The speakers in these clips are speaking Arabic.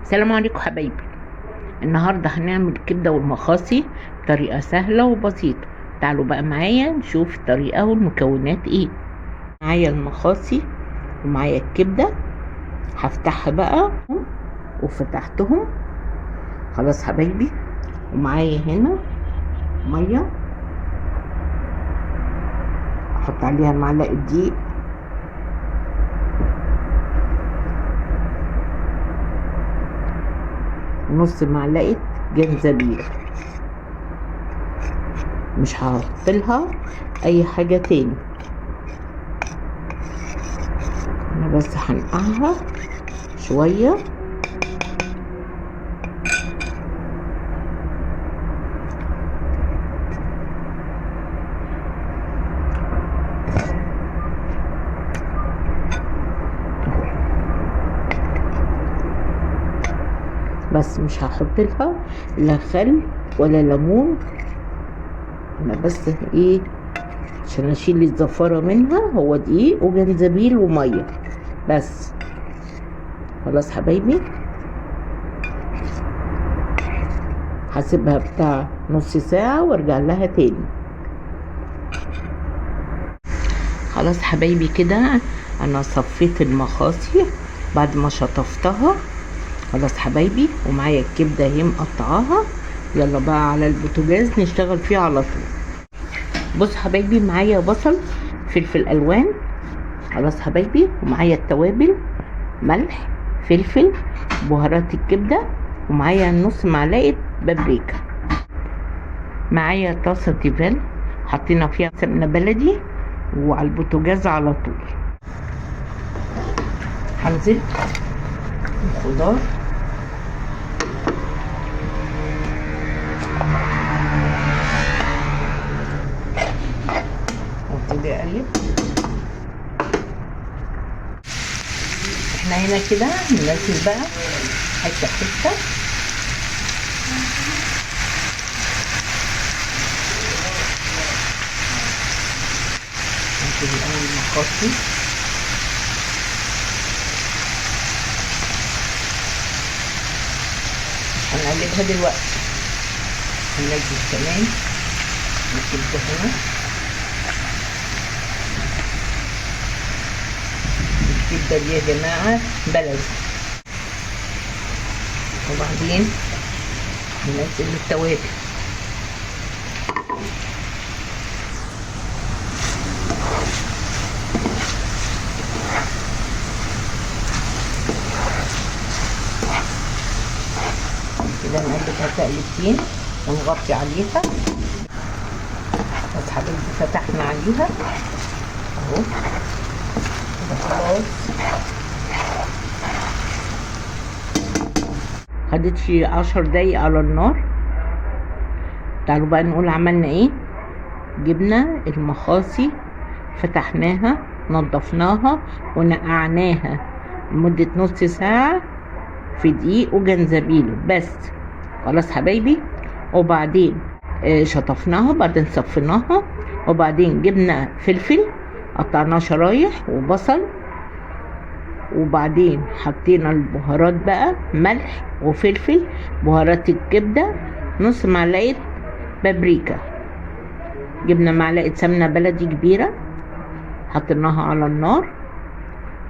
السلام عليكم حبايبي. النهارده هنعمل كبده والمخاصي بطريقه سهله وبسيطه. تعالوا بقى معايا نشوف الطريقه والمكونات ايه. معايا المخاصي ومعايا الكبده، هفتحها بقى وفتحتهم خلاص حبايبي. ومعايا هنا ميه احط عليها معلقه دقيق، نص معلقه جنزبيل، مش هحط لها اي حاجه تاني، انا بس هنقعها شويه. بس مش هحط لها لا خل ولا ليمون، انا بس ايه عشان اشيل الزفاره منها، هو دقيق وجنزبيل وميه بس. خلاص حبايبي، هسيبها بتاع نص ساعه وارجع لها تاني. خلاص حبايبي كده انا صفيت المخاصي بعد ما شطفتها خلاص حبايبي، ومعايا الكبده اهي مقطعاها. يلا بقى على البوتاجاز نشتغل فيها على طول. بص حبايبي، معايا بصل، فلفل الوان خلاص حبايبي، ومعايا التوابل، ملح، فلفل، بهارات الكبده، ومعايا نص معلقه بابريكا. معايا طاسه تيفال حطينا فيها سمنه بلدي، وعلى البوتاجاز على طول. هنزل الخضار، وابتدي اقلب. احنا هنا كده ننزل بقى حته حته، ننزل الاول المخاصي، هنقلبها دلوقتي. هننزل كمان الكبده هنا، الكبده دي يا جماعه بلدي. وبعدين ننزل التوابل، كده نقلبها تقلبتين ونغطي عليها. بس حبيبي فتحنا عليها اهو كده خلاص. خدت شي 10 دقايق على النار. تعالوا بقى نقول عملنا ايه. جبنا المخاصي، فتحناها، نضفناها ونقعناها لمدة نص ساعة في دقيق وجنزبيل بس. خلاص حبايبي. وبعدين شطفناها، بعدين صفيناها، وبعدين جبنا فلفل قطعناه شرايح وبصل، وبعدين حطينا البهارات بقى، ملح وفلفل، بهارات الكبدة، نص معلقة بابريكا، جبنا معلقة سمنة بلدي كبيرة حطيناها على النار.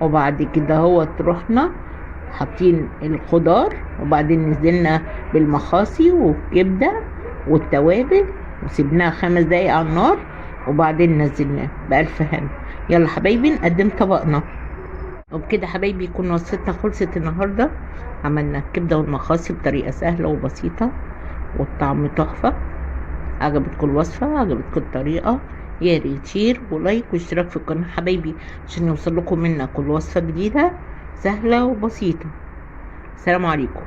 وبعد كده هو رحنا حاطين الخضار، وبعدين نزلنا بالمخاصي والكبدة والتوابل وسيبناها 5 دقايق على النار، وبعدين نزلناه بألف هنا. يلا حبايبي نقدم طبقنا. وبكده حبايبي يكون وصفتنا خلصت النهارده. عملنا الكبده والمخاصي بطريقه سهله وبسيطه، والطعم تحفه. عجبتكم الوصفه، عجبتكم الطريقه، يا ريت شير ولايك واشتراك في القناه حبايبي عشان يوصل لكم منا كل وصفه جديده سهله وبسيطه. السلام عليكم.